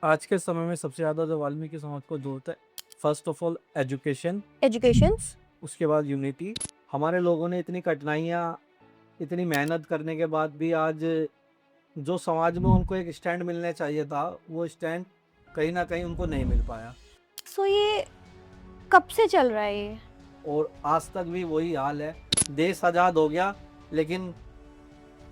आज के समय में सबसे ज़्यादा जो वाल्मीकि समाज को ज़रूरत है, first of all education, educations. उसके बाद यूनिटी। हमारे लोगों ने इतनी कठिनाइयाँ, इतनी मेहनत करने के बाद भी आज जो समाज में उनको एक स्टैंड मिलना चाहिए था, वो स्टैंड कहीं न कहीं उनको नहीं मिल पाया। सो ये कब से चल रहा है ये? और आज तक भी वही हाल है। देश आज़ाद हो गया, लेकिन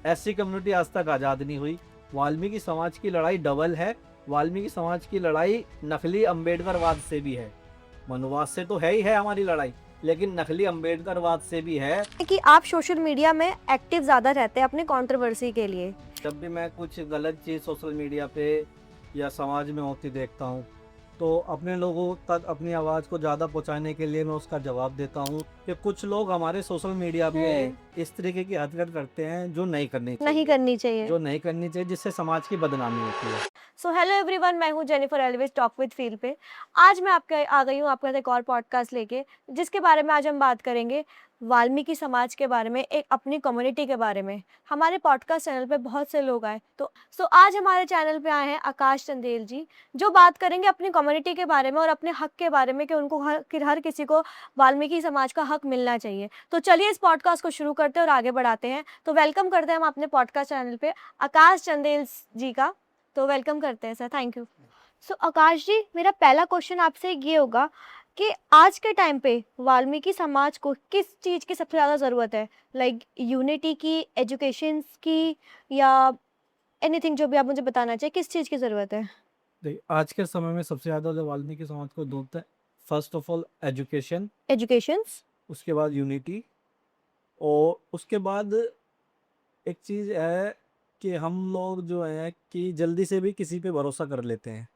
एससी कम्युनिटी आज तक आज़ाद नहीं हुई। वाल्मीकि समाज की लड़ाई डबल है। वाल्मीकि समाज की लड़ाई नकली अम्बेडकरवाद से भी है। मनुवाद से तो है ही है हमारी लड़ाई, लेकिन नकली अम्बेडकरवाद से भी है। कि आप सोशल मीडिया में एक्टिव ज़्यादा रहते हैं अपनी कंट्रोवर्सी के लिए। जब भी मैं कुछ गलत चीज़ सोशल मीडिया पे या समाज में होती देखता हूँ, तो अपने लोगों तक अपनी आवाज़ को ज़्यादा पहुँचाने के लिए मैं उसका जवाब देता हूँ कि कुछ लोग हमारे सोशल मीडिया पे इस तरीके की हरकत करते हैं जो नहीं करनी नहीं चाहिए, करनी चाहिए। जो नहीं करनी चाहिए, जिससे समाज की बदनामी होती है। सो हेलो एवरीवन, मैं हूँ Jennifer Elvis talk with feel पे। आज मैं आपके आ गई हूँ आपके साथ एक और पॉडकास्ट लेके, जिसके बारे में आज हम बात करेंगे वाल्मीकि समाज के बारे में, एक अपनी कम्युनिटी के बारे में। हमारे पॉडकास्ट चैनल पे बहुत से लोग आए, तो आज हमारे चैनल पे आए हैं आकाश चंदेल जी, जो बात करेंगे अपनी कम्युनिटी के बारे में और अपने हक के बारे में कि उनको हर किसी को वाल्मीकि समाज का हक मिलना चाहिए। तो चलिए इस पॉडकास्ट को शुरू करते हैं और आगे बढ़ाते हैं। तो वेलकम करते हैं हम अपने पॉडकास्ट चैनल पे आकाश चंदेल जी का। तो वेलकम करते हैं सर, थैंक यू। सो आकाश जी, मेरा पहला क्वेश्चन आपसे ये होगा कि आज के टाइम पे वाल्मीकि समाज को किस चीज़ की सबसे ज़्यादा ज़रूरत है? लाइक यूनिटी की, एजुकेशन की, या एनीथिंग जो भी आप मुझे बताना चाहिए, किस चीज़ की ज़रूरत है? देखिए, आज के समय में सबसे ज़्यादा जो वाल्मीकि समाज को ढूंढता है, first of all education, educations. उसके बाद यूनिटी, और उसके बाद एक चीज़ है कि हम लोग जो है कि जल्दी से भी किसी पे भरोसा कर लेते हैं।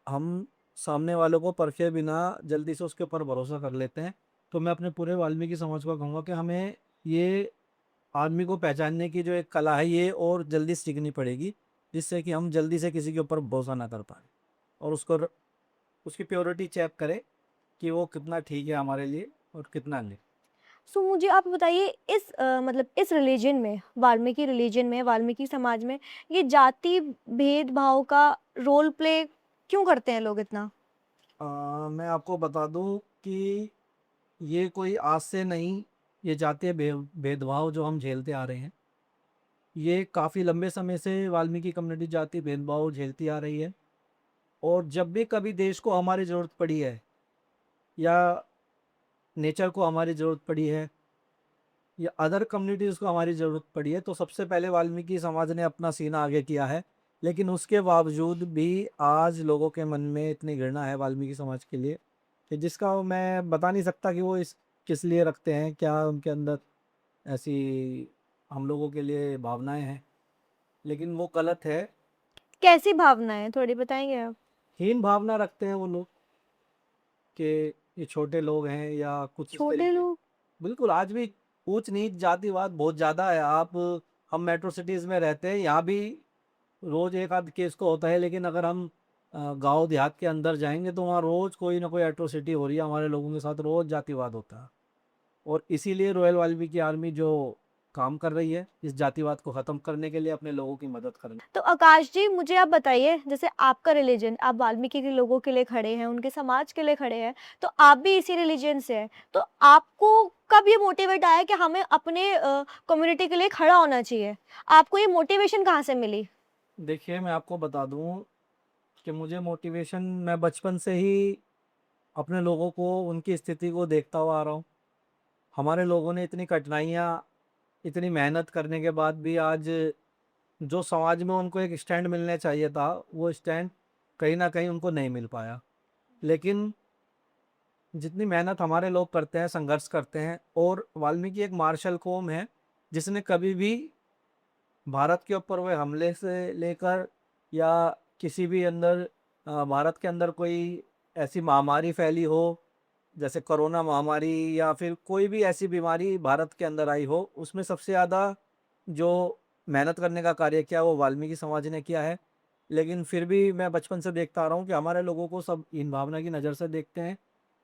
हम सामने वालों को परखे बिना जल्दी से उसके ऊपर भरोसा कर लेते हैं। तो मैं अपने पूरे वाल्मीकि समाज को कहूँगा कि हमें ये आदमी को पहचानने की जो एक कला है, ये और जल्दी सीखनी पड़ेगी, जिससे कि हम जल्दी से किसी के ऊपर भरोसा ना कर पाए और उसकी प्योरिटी चेक करें कि वो कितना ठीक है हमारे लिए और कितना नहीं। सो मुझे आप बताइए, इस मतलब इस रिलीजन में, वाल्मीकि रिलीजन में, वाल्मीकि समाज में ये जाति भेदभाव का रोल प्ले क्यों करते हैं लोग इतना? मैं आपको बता दूं कि ये कोई आज से नहीं, ये जातीय भेदभाव जो हम झेलते आ रहे हैं, ये काफ़ी लंबे समय से वाल्मीकि कम्युनिटी जाति भेदभाव झेलती आ रही है। और जब भी कभी देश को हमारी ज़रूरत पड़ी है, या नेचर को हमारी ज़रूरत पड़ी है, या अदर कम्युनिटीज़ को हमारी ज़रूरत पड़ी है, तो सबसे पहले वाल्मीकि समाज ने अपना सीना आगे किया है। लेकिन उसके बावजूद भी आज लोगों के मन में इतनी घृणा है वाल्मीकि समाज के लिए कि जिसका मैं बता नहीं सकता कि वो इस किस लिए रखते हैं, क्या उनके अंदर ऐसी हम लोगों के लिए भावनाएं हैं, लेकिन वो गलत है। कैसी भावनाएं थोड़ी बताएंगे आप? हीन भावना रखते हैं वो लोग कि ये छोटे लोग हैं या कुछ इस छोटे तरीके। लोग? बिल्कुल, आज भी ऊंच नीच जातिवाद बहुत ज़्यादा है। आप हम मेट्रो सिटीज़ में रहते हैं, यहाँ भी रोज़ एक आध केस को होता है, लेकिन अगर हम गांव देहात के अंदर जाएंगे तो वहाँ रोज़ कोई ना कोई एट्रोसिटी हो रही है, हमारे लोगों के साथ रोज़ जातिवाद होता है। और इसीलिए रॉयल वाल्मीकि आर्मी जो काम कर रही है इस जातिवाद को ख़त्म करने के लिए, अपने लोगों की मदद करने। तो आकाश जी, मुझे आप बताइए, जैसे आपका रिलीजन, आप वाल्मीकि के लोगों के लिए खड़े हैं, उनके समाज के लिए खड़े हैं, तो आप भी इसी रिलीजन से हैं, तो आपको कब ये मोटिवेट आया कि हमें अपने कम्युनिटी के लिए खड़ा होना चाहिए? आपको ये मोटिवेशन कहाँ से मिली? देखिए, मैं आपको बता दूं कि मुझे मोटिवेशन, मैं बचपन से ही अपने लोगों को, उनकी स्थिति को देखता हुआ आ रहा हूँ। हमारे लोगों ने इतनी कठिनाइयाँ, इतनी मेहनत करने के बाद भी आज जो समाज में उनको एक स्टैंड मिलना चाहिए था, वो स्टैंड कहीं ना कहीं उनको नहीं मिल पाया। लेकिन जितनी मेहनत हमारे लोग करते हैं, संघर्ष करते हैं, और वाल्मीकि एक मार्शल कौम है जिसने कभी भी भारत के ऊपर हुए हमले से लेकर, या किसी भी अंदर भारत के अंदर कोई ऐसी महामारी फैली हो, जैसे कोरोना महामारी, या फिर कोई भी ऐसी बीमारी भारत के अंदर आई हो, उसमें सबसे ज़्यादा जो मेहनत करने का कार्य किया वो वाल्मीकि समाज ने किया है। लेकिन फिर भी मैं बचपन से देखता आ रहा हूँ कि हमारे लोगों को सब हीन भावना की नज़र से देखते हैं,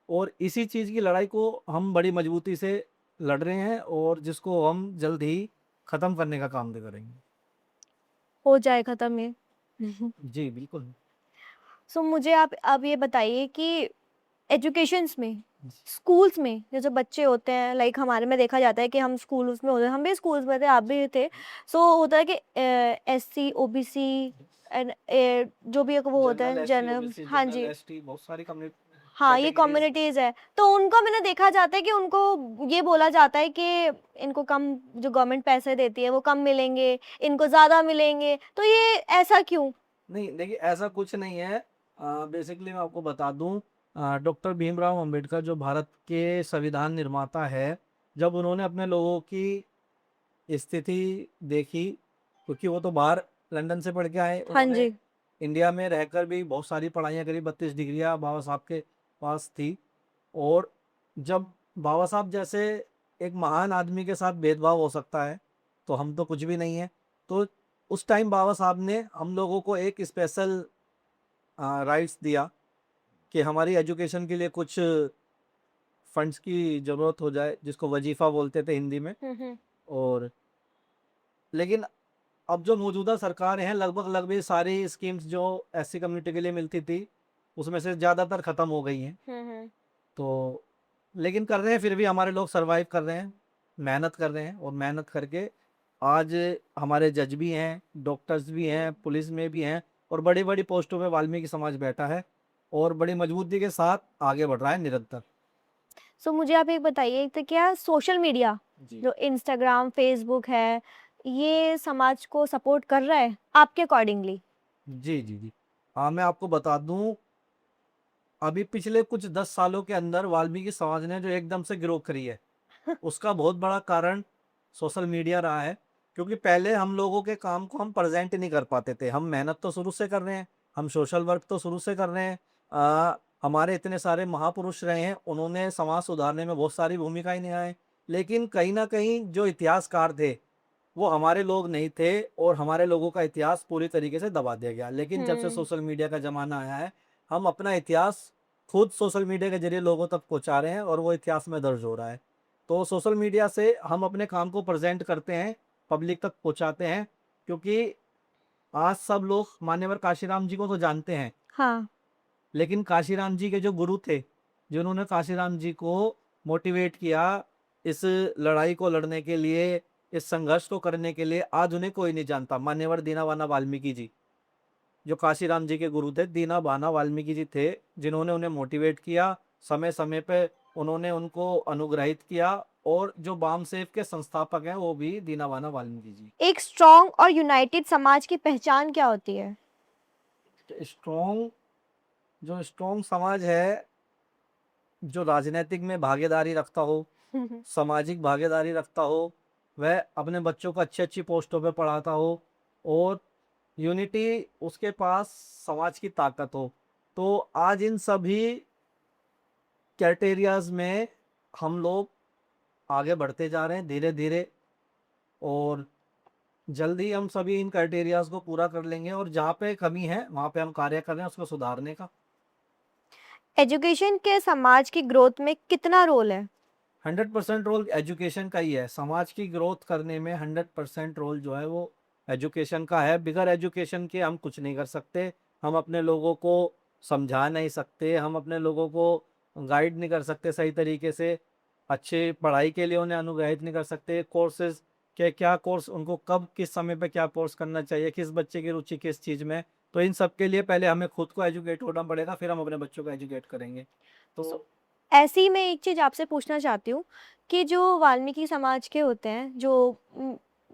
और इसी चीज़ की लड़ाई को हम बड़ी मजबूती से लड़ रहे हैं, और जिसको हम जल्द ही ख़त्म करने का काम भी करेंगे। हो जाए खत्म ये? जी, बिल्कुल। सो मुझे आप अब ये बताइए कि एजुकेशंस में, स्कूल्स में जैसे बच्चे होते हैं, लाइक हमारे में देखा जाता है कि हम स्कूल्स में होते हैं, हम भी स्कूल्स में थे, आप भी थे। सो होता है कि एससी, ओबीसी एंड जो भी एक वो होता जनरल है एसटी, जनरल, ओबीसी, हाँ जनरल जी, एसटी, बहुत सारी कम्युनिटी हाँ, ये कैटेगरीज। कम्युनिटीज़ है। तो उनको मैंने देखा जाता है कि उनको ये बोला जाता है कि इनको कम, जो गवर्नमेंट पैसे देती है वो कम मिलेंगे, इनको ज़्यादा मिलेंगे। तो ये ऐसा क्यों? नहीं देखिए, ऐसा कुछ नहीं है। बेसिकली मैं आपको बता दूं, डॉक्टर भीमराव अंबेडकर जो भारत के संविधान निर्माता है, जब उन्होंने अपने लोगों की स्थिति देखी, क्योंकि वो तो बाहर लंदन से पढ़ के आए, हाँ उन्होंने जी। इंडिया में रहकर भी बहुत सारी पढ़ाइयाँ करी, 32 डिग्रियाँ बाबा साहब के पास थी। और जब बाबा साहब जैसे एक महान आदमी के साथ भेदभाव हो सकता है, तो हम तो कुछ भी नहीं है। तो उस टाइम बाबा साहब ने हम लोगों को एक स्पेशल राइट्स दिया कि हमारी एजुकेशन के लिए कुछ फंड्स की ज़रूरत हो जाए, जिसको वजीफ़ा बोलते थे हिंदी में। हुँ, हुँ। और लेकिन अब जो मौजूदा सरकार है, लगभग लगभग सारी स्कीम्स जो एससी कम्युनिटी के लिए मिलती थी, उसमें से ज़्यादातर ख़त्म हो गई हैं। हुँ, हुँ। तो लेकिन कर रहे हैं, फिर भी हमारे लोग सरवाइव कर रहे हैं, मेहनत कर रहे हैं, और मेहनत करके आज हमारे जज भी हैं, डॉक्टर्स भी हैं, पुलिस में भी हैं, और बड़ी बड़ी पोस्टों में वाल्मीकि समाज बैठा है और बड़ी मजबूती के साथ आगे बढ़ रहा है निरंतर। सो मुझे आप एक बताइए, तो क्या सोशल मीडिया जी जो इंस्टाग्राम, फेसबुक है, ये समाज को सपोर्ट कर रहा है आपके अकॉर्डिंगली? जी जी जी। हाँ, मैं आपको बता दूं, अभी पिछले कुछ 10 सालों के अंदर वाल्मीकि समाज ने जो एकदम से ग्रो करी है, उसका बहुत बड़ा कारण सोशल मीडिया रहा है। क्योंकि पहले हम लोगों के काम को हम प्रेजेंट नहीं कर पाते थे। हम मेहनत तो शुरू से कर रहे हैं, हम सोशल वर्क तो शुरू से कर रहे हैं। हमारे इतने सारे महापुरुष रहे हैं, उन्होंने समाज सुधारने में बहुत सारी भूमिकाएं निभाई। लेकिन कहीं ना कहीं जो इतिहासकार थे, वो हमारे लोग नहीं थे, और हमारे लोगों का इतिहास पूरी तरीके से दबा दिया गया। लेकिन जब से हुँ। सोशल मीडिया का ज़माना आया है, हम अपना इतिहास खुद सोशल मीडिया के ज़रिए लोगों तक पहुँचा रहे हैं, और वो इतिहास में दर्ज हो रहा है। तो सोशल मीडिया से हम अपने काम को प्रेज़ेंट करते हैं, पब्लिक तक पहुँचाते हैं। क्योंकि आज सब लोग मान्यवर काशीराम जी को तो जानते हैं, हाँ। लेकिन काशीराम जी के जो गुरु थे, जिन्होंने काशीराम जी को मोटिवेट किया इस लड़ाई को लड़ने के लिए, इस संघर्ष को करने के लिए, आज उन्हें कोई नहीं जानता। मान्यवर दीनावाना वाल्मीकि जी, जो काशीराम जी के गुरु थे, दीनावाना वाल्मीकि जी थे, जिन्होंने उन्हें मोटिवेट किया, समय समय पे उन्होंने उनको अनुग्रहित किया। और जो वामसेव के संस्थापक हैं, वो भी दीनावाना वाल्मीकि जी। एक स्ट्रॉन्ग और यूनाइटेड समाज की पहचान क्या होती है? स्ट्रॉन्ग, जो स्ट्रॉन्ग समाज है, जो राजनीतिक में भागीदारी रखता हो, हुँ, हुँ। सामाजिक भागीदारी रखता हो, वह अपने बच्चों को अच्छी अच्छी पोस्टों पे पढ़ाता हो, और यूनिटी उसके पास समाज की ताकत हो। तो आज इन सभी क्राइटेरियाज में हम लोग आगे बढ़ते जा रहे हैं धीरे धीरे, और जल्द ही हम सभी इन क्राइटेरियाज को पूरा कर लेंगे। और जहाँ पे कमी है, वहाँ पे हम कार्य कर रहे हैं उसको सुधारने का। एजुकेशन के समाज की ग्रोथ में कितना रोल है? 100% रोल एजुकेशन का ही है। समाज की ग्रोथ करने में 100% रोल जो है वो एजुकेशन का है। बिगर एजुकेशन के हम कुछ नहीं कर सकते। हम अपने लोगों को समझा नहीं सकते, हम अपने लोगों को गाइड नहीं कर सकते सही तरीके से, अच्छे पढ़ाई के लिए उन्हें अनुग्रहित नहीं कर सकते। कोर्सेज के क्या कोर्स उनको कब किस समय पे क्या कोर्स करना चाहिए, किस बच्चे की रुचि किस चीज़ में। तो इन सब के लिए पहले हमें खुद को एजुकेट होना पड़ेगा, फिर हम अपने बच्चों को एजुकेट करेंगे। सो तो ऐसे ही मैं एक चीज़ आपसे पूछना चाहती हूँ कि जो वाल्मीकि समाज के होते हैं, जो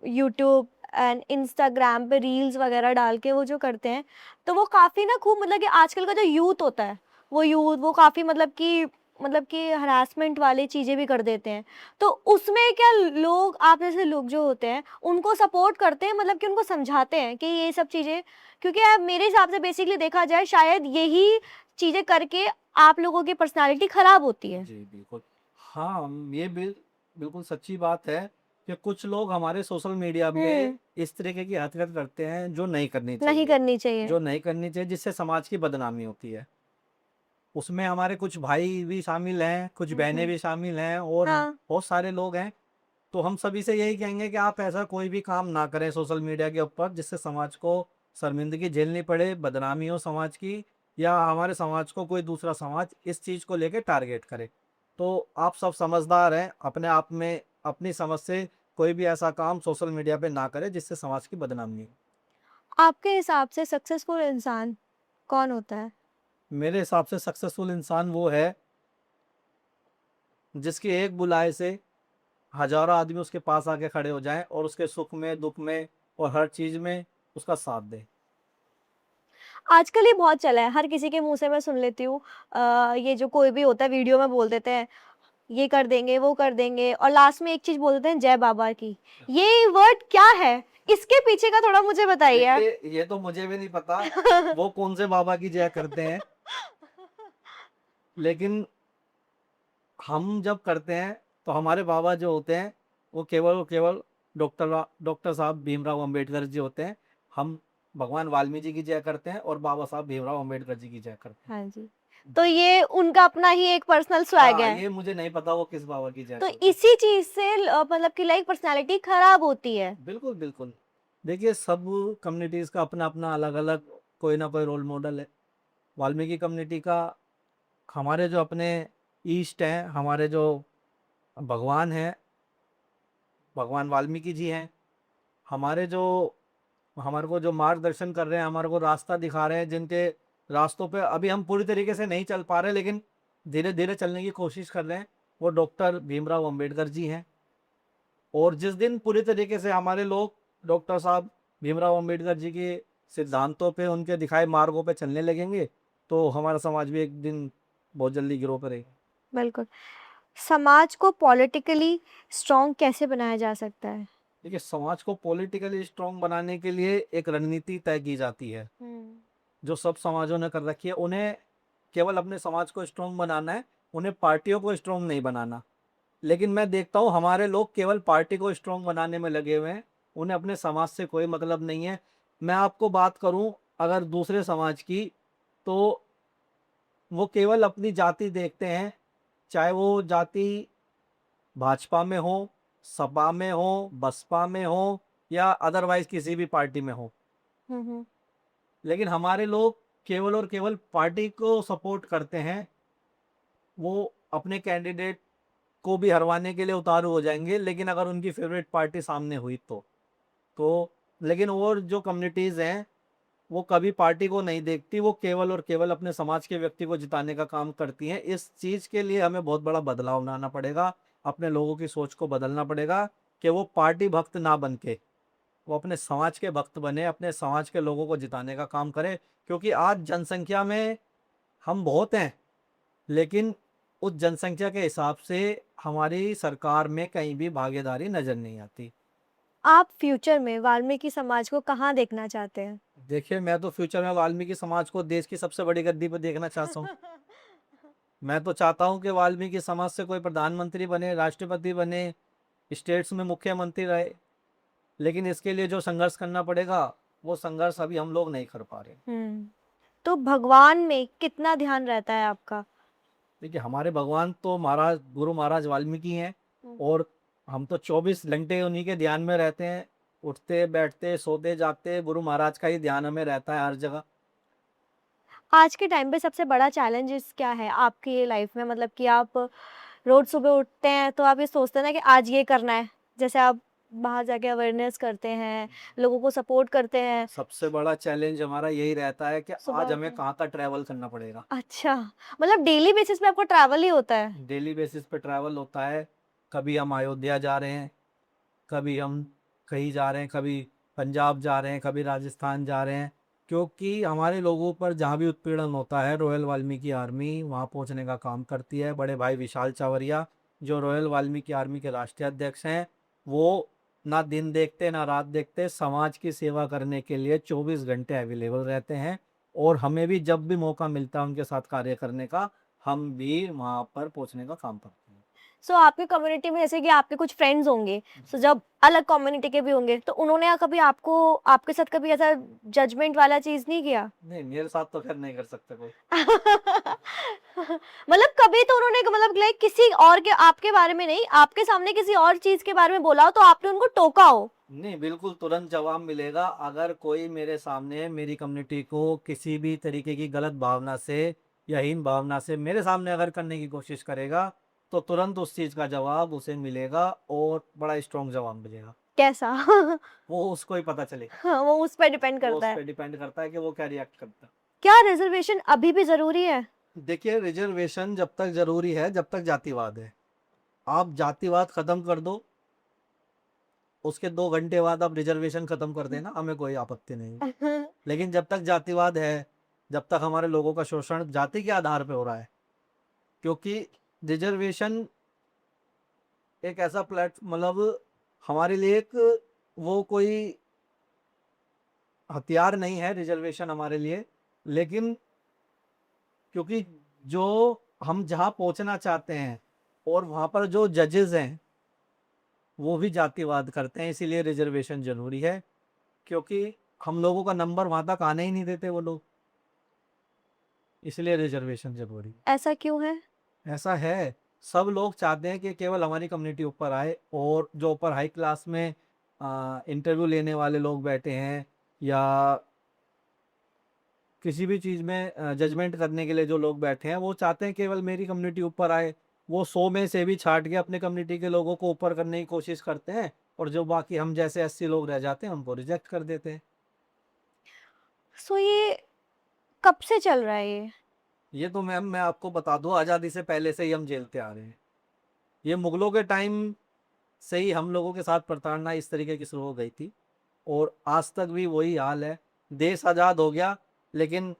यूट्यूब एंड इंस्टाग्राम पे रील्स वगैरह डाल के वो जो करते हैं, तो वो काफ़ी ना खूब, मतलब कि आजकल का जो यूथ होता है, वो काफ़ी मतलब कि हरासमेंट वाली चीज़ें भी कर देते हैं। तो उसमें क्या लोग, आप जैसे लोग जो होते हैं, उनको सपोर्ट करते हैं, मतलब कि उनको समझाते हैं कि ये सब चीज़ें, क्योंकि मेरे हिसाब से बेसिकली देखा जाए शायद यही चीज़ें करके आप लोगों की पर्सनैलिटी खराब होती है। जी, बिल्कुल। हाँ, ये बिल्कुल सच्ची बात है कि कुछ लोग हमारे सोशल मीडिया पे हुँ, इस तरीके की हरकत करते हैं जो नहीं करनी नहीं चाहिए। करनी चाहिए। जो नहीं करनी चाहिए, जिससे समाज की बदनामी होती है। उसमें हमारे कुछ भाई भी शामिल हैं, कुछ हुँ, बहनें हुँ। भी शामिल हैं, और हाँ, बहुत सारे लोग हैं। तो हम सभी से यही कहेंगे कि आप ऐसा कोई भी काम ना करें सोशल मीडिया के ऊपर जिससे समाज को शर्मिंदगी झेलनी पड़े, बदनामी हो समाज की। या हमारे समाज को कोई दूसरा समाज इस चीज़ को लेके टारगेट करे। तो आप सब समझदार हैं, अपने आप में अपनी समझ से कोई भी ऐसा काम सोशल मीडिया पे ना करें जिससे समाज की बदनामी हो। आपके हिसाब से सक्सेसफुल इंसान कौन होता है? मेरे हिसाब से सक्सेसफुल इंसान वो है जिसकी एक बुलाए से हज़ारों आदमी उसके पास आके खड़े हो जाएँ और उसके सुख में, दुःख में और हर चीज़ में उसका साथ दें। आजकल ये बहुत चला है, हर किसी के मुँह से मैं सुन लेती हूँ ये जो कोई भी होता है वीडियो में बोल देते हैं, ये कर देंगे, वो कर देंगे और लास्ट में एक चीज़ बोल देते हैं जय बाबा की। ये वर्ड क्या है? इसके पीछे का थोड़ा मुझे बताइए। देखिए, ये तो मुझे भी नहीं पता वो कौन से बाबा की जय करते हैं, लेकिन हम जब करते हैं तो हमारे बाबा जो होते हैं वो केवल और केवल डॉक्टर साहब भीमराव अंबेडकर जी होते हैं। हम भगवान वाल्मीकि जी की जय करते हैं और बाबा साहब भीमराव अंबेडकर जी की जय करते हैं। हाँ जी। तो ये उनका अपना ही एक पर्सनल स्वैग हाँ, है। ये मुझे नहीं पता वो किस बाबा की जय तो करते हैं। इसी चीज़ से मतलब कि लाइक पर्सनैलिटी खराब होती है। बिल्कुल, बिल्कुल। देखिए, सब कम्युनिटीज़ का अपना-अपना अलग-अलग कोई ना कोई रोल मॉडल है। वाल्मीकि कम्युनिटी का हमारे जो अपने ईस्ट हैं, हमारे जो भगवान हैं, भगवान वाल्मीकि जी हैं। हमारे जो हमारे को जो मार्गदर्शन कर रहे हैं, हमारे को रास्ता दिखा रहे हैं, जिनके रास्तों पे अभी हम पूरी तरीके से नहीं चल पा रहे, लेकिन धीरे-धीरे चलने की कोशिश कर रहे हैं, वो डॉक्टर भीमराव अंबेडकर जी हैं। और जिस दिन पूरी तरीके से हमारे लोग डॉक्टर साहब भीमराव अंबेडकर जी के सिद्धांतों पे, उनके दिखाए मार्गों पे चलने लगेंगे, तो हमारा समाज भी एक दिन बहुत जल्दी गिरोह पे रहेगा। बिल्कुल। समाज को पॉलिटिकली स्ट्रॉन्ग कैसे बनाया जा सकता है? देखिए, समाज को पॉलिटिकली स्ट्रांग बनाने के लिए एक रणनीति तय की जाती है, जो सब समाजों ने कर रखी है। उन्हें केवल अपने समाज को स्ट्रांग बनाना है, उन्हें पार्टियों को स्ट्रांग नहीं बनाना। लेकिन मैं देखता हूँ हमारे लोग केवल पार्टी को स्ट्रांग बनाने में लगे हुए हैं, उन्हें अपने समाज से कोई मतलब नहीं है। मैं आपको बात करूँ अगर दूसरे समाज की, तो वो केवल अपनी जाति देखते हैं, चाहे वो जाति भाजपा में हो, सपा में हो, बसपा में हो या अदरवाइज़ किसी भी पार्टी में हो। हुँ, हुँ। लेकिन हमारे लोग केवल और केवल पार्टी को सपोर्ट करते हैं। वो अपने कैंडिडेट को भी हरवाने के लिए उतारू हो जाएँगे, लेकिन अगर उनकी फ़ेवरेट पार्टी सामने हुई तो। लेकिन और जो कम्युनिटीज़ हैं, वो कभी पार्टी को नहीं देखती, वो केवल और केवल अपने समाज के व्यक्ति को जिताने का काम करती हैं। इस चीज़ के लिए हमें बहुत बड़ा बदलाव लाना पड़ेगा, अपने लोगों की सोच को बदलना पड़ेगा कि वो पार्टी भक्त ना बन के, वो अपने समाज के भक्त बने, अपने समाज के लोगों को जिताने का काम करें। क्योंकि आज जनसंख्या में हम बहुत हैं, लेकिन उस जनसंख्या के हिसाब से हमारी सरकार में कहीं भी भागीदारी नज़र नहीं आती। आप फ्यूचर में वाल्मीकि समाज को कहाँ देखना चाहते हैं? देखिए, मैं तो फ्यूचर में वाल्मीकि समाज को देश की सबसे बड़ी गद्दी पे देखना चाहता हूँ। मैं तो चाहता हूँ कि वाल्मीकि समाज से कोई प्रधानमंत्री बने, राष्ट्रपति बने, स्टेट्स में मुख्यमंत्री रहे। लेकिन इसके लिए जो संघर्ष करना पड़ेगा, वो संघर्ष अभी हम लोग नहीं कर पा रहे। हुँ। तो भगवान में कितना ध्यान रहता है आपका? देखिए, हमारे भगवान तो महाराज गुरु महाराज वाल्मीकि हैं हुँ। और हम तो 24 घंटे उन्हीं के ध्यान में रहते हैं। उठते, बैठते, सोते, जागते गुरु महाराज का ही ध्यान हमें रहता है हर जगह। आज के टाइम पे सबसे बड़ा चैलेंजेस क्या है आपकी लाइफ में? मतलब कि आप रोज़ सुबह उठते हैं तो आप ये सोचते हैं ना कि आज ये करना है। जैसे आप बाहर जाके अवेयरनेस करते हैं, लोगों को सपोर्ट करते हैं। सबसे बड़ा चैलेंज हमारा यही रहता है कि सुबह आज हमें उठे कहाँ का ट्रैवल करना पड़ेगा। अच्छा, मतलब डेली बेसिस पे आपको ट्रैवल ही होता है? डेली बेसिस पे ट्रैवल होता है। कभी हम अयोध्या जा रहे हैं, कभी हम कहीं जा रहे हैं, कभी पंजाब जा रहे हैं, कभी राजस्थान जा रहे हैं। क्योंकि हमारे लोगों पर जहाँ भी उत्पीड़न होता है, रॉयल वाल्मीकि आर्मी वहाँ पहुँचने का काम करती है। बड़े भाई विशाल चावरिया, जो रॉयल वाल्मीकि आर्मी के राष्ट्रीय अध्यक्ष हैं, वो ना दिन देखते ना रात देखते, समाज की सेवा करने के लिए 24 घंटे अवेलेबल रहते हैं। और हमें भी जब भी मौका मिलता है उनके साथ कार्य करने का, हम भी वहाँ पर पहुँचने का काम करते हैं। सो आपकी कम्युनिटी में जैसे कि आपके कुछ फ्रेंड्स होंगे, सो जब अलग कम्युनिटी के भी होंगे, तो उन्होंने कभी आपको आपके साथ कभी ऐसा जजमेंट वाला चीज़ नहीं किया? नहीं, मेरे साथ तो खैर नहीं कर सकता कोई। मतलब कभी तो उन्होंने मतलब लाइक किसी और के आपके बारे में नहीं, आपके सामने किसी और चीज़ के बारे में बोला हो तो आपने उनको टोका हो? नहीं, बिल्कुल तुरंत जवाब मिलेगा। अगर कोई मेरे सामने मेरी कम्युनिटी को किसी भी तरीके की गलत भावना से या हीन भावना से मेरे सामने अगर करने की कोशिश करेगा, तो तुरंत उस चीज़ का जवाब उसे मिलेगा और बड़ा स्ट्रॉन्ग जवाब मिलेगा। कैसा? वो उसको ही पता चलेगा। हाँ, वो उस पे डिपेंड वो करता उस है। पे डिपेंड करता है कि वो क्या रिएक्ट करता है। क्या रिजर्वेशन अभी भी ज़रूरी है? देखिए, रिजर्वेशन जब तक ज़रूरी है, जब तक जातिवाद है। आप जातिवाद ख़त्म कर दो, उसके 2 घंटे बाद आप रिजर्वेशन ख़त्म कर देना, हमें कोई आपत्ति नहीं है। लेकिन जब तक जातिवाद है, जब तक हमारे लोगों का शोषण जाति के आधार पे हो रहा है, क्योंकि रिजर्वेशन एक ऐसा मतलब हमारे लिए एक वो कोई हथियार नहीं है रिजर्वेशन हमारे लिए, लेकिन क्योंकि जो हम जहाँ पहुँचना चाहते हैं और वहाँ पर जो जजेस हैं, वो भी जातिवाद करते हैं, इसीलिए रिजर्वेशन ज़रूरी है, क्योंकि हम लोगों का नंबर वहाँ तक आने ही नहीं देते वो लोग, इसलिए रिजर्वेशन ज़रूरी है। ऐसा क्यों है? ऐसा है, सब लोग चाहते हैं कि केवल हमारी कम्युनिटी ऊपर आए, और जो ऊपर हाई क्लास में इंटरव्यू लेने वाले लोग बैठे हैं या किसी भी चीज़ में जजमेंट करने के लिए जो लोग बैठे हैं, वो चाहते हैं केवल मेरी कम्युनिटी ऊपर आए। वो 100 में से भी छाँट के अपने कम्युनिटी के लोगों को ऊपर करने की कोशिश करते हैं, और जो बाकी हम जैसे 80 लोग रह जाते हैं, उनको रिजेक्ट कर देते हैं। सो ये कब से चल रहा है ये? ये तो मैम मैं आपको बता दूँ, आज़ादी से पहले से ही हम झेलते आ रहे हैं। ये मुगलों के टाइम से ही हम लोगों के साथ प्रताड़ना इस तरीके की शुरू हो गई थी, और आज तक भी वही हाल है। देश आज़ाद हो गया, लेकिन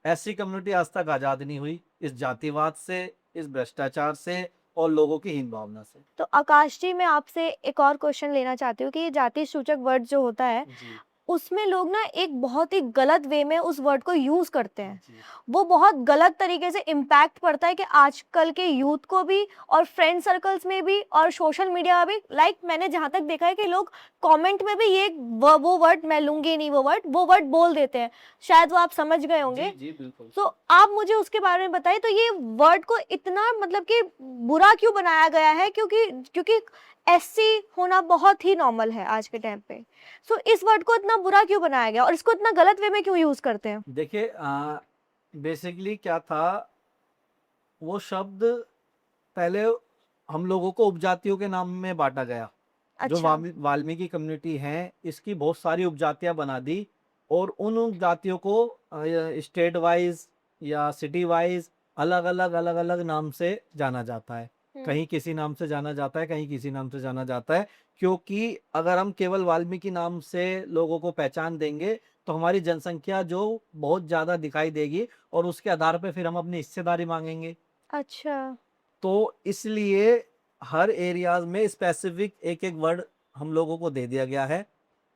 ऐसी कम्युनिटी आज तक आज़ाद नहीं हुई, इस जातिवाद से, इस भ्रष्टाचार से और लोगों की हीन भावना से। तो आकाश जी, मैं आपसे एक और क्वेश्चन लेना चाहती हूँ कि ये जाति सूचक वर्ड जो होता है, जी, उसमें लोग ना एक बहुत ही गलत वे में उस वर्ड को यूज़ करते हैं। जी, वो बहुत गलत तरीके से इम्पैक्ट पड़ता है कि आजकल के यूथ को भी, और फ्रेंड सर्कल्स में भी, और सोशल मीडिया में भी। लाइक मैंने जहाँ तक देखा है कि लोग कमेंट में भी ये वो वर्ड मैं लूँगी नहीं, वो वर्ड बोल देते हैं। शायद वो आप समझ गए होंगे। जी, जी, बिल्कुल। तो आप मुझे उसके बारे में बताइए, तो ये वर्ड को इतना मतलब कि बुरा क्यों बनाया गया है? क्योंकि क्योंकि एससी होना बहुत ही नॉर्मल है आज के टाइम पे। सो इस वर्ड को इतना बुरा क्यों बनाया गया और इसको इतना गलत वे में क्यों यूज़ करते हैं? देखिए, बेसिकली क्या था, वो शब्द पहले हम लोगों को उपजातियों के नाम में बाँटा गया। जो अच्छा। वाल्मीकि कम्युनिटी है, इसकी बहुत सारी उपजातियाँ बना दी, और उन उपजातियों को स्टेट वाइज़ या सिटी वाइज़ अलग-अलग, अलग-अलग नाम से जाना जाता है। हुँ। कहीं किसी नाम से जाना जाता है, कहीं किसी नाम से जाना जाता है, क्योंकि अगर हम केवल वाल्मीकि नाम से लोगों को पहचान देंगे, तो हमारी जनसंख्या जो बहुत ज़्यादा दिखाई देगी, और उसके आधार पे फिर हम अपनी हिस्सेदारी माँगेंगे। अच्छा। तो इसलिए हर एरियाज़ में स्पेसिफिक एक-एक वर्ड हम लोगों को दे दिया गया है,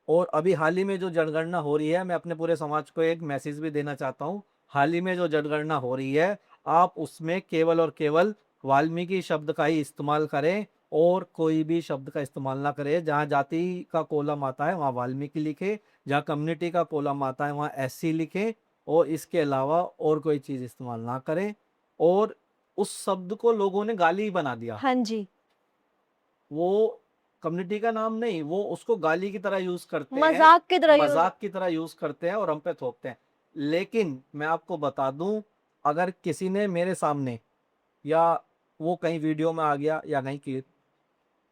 और अभी हाल ही में जो जनगणना हो रही है, मैं अपने पूरे समाज को एक मैसेज भी देना चाहता हूँ। हाल ही में जो जनगणना हो रही है, आप उसमें केवल और केवल वाल्मीकि शब्द का ही इस्तेमाल करें, और कोई भी शब्द का इस्तेमाल ना करें। जहाँ जाति का कॉलम आता है, वहाँ वाल्मीकि लिखें, जहाँ कम्युनिटी का कॉलम आता है, वहाँ एससी लिखें, और इसके अलावा और कोई चीज़ इस्तेमाल ना करें। और उस शब्द को लोगों ने गाली बना दिया। हाँ जी। वो कम्युनिटी का नाम नहीं, वो उसको गाली की तरह यूज़ करते हैं, मज़ाक की तरह यूज़। मज़ाक की तरह यूज़ करते हैं और हम पे थोपते हैं। लेकिन मैं आपको बता दूँ, अगर किसी ने मेरे सामने, या वो कहीं वीडियो में आ गया या कहीं की,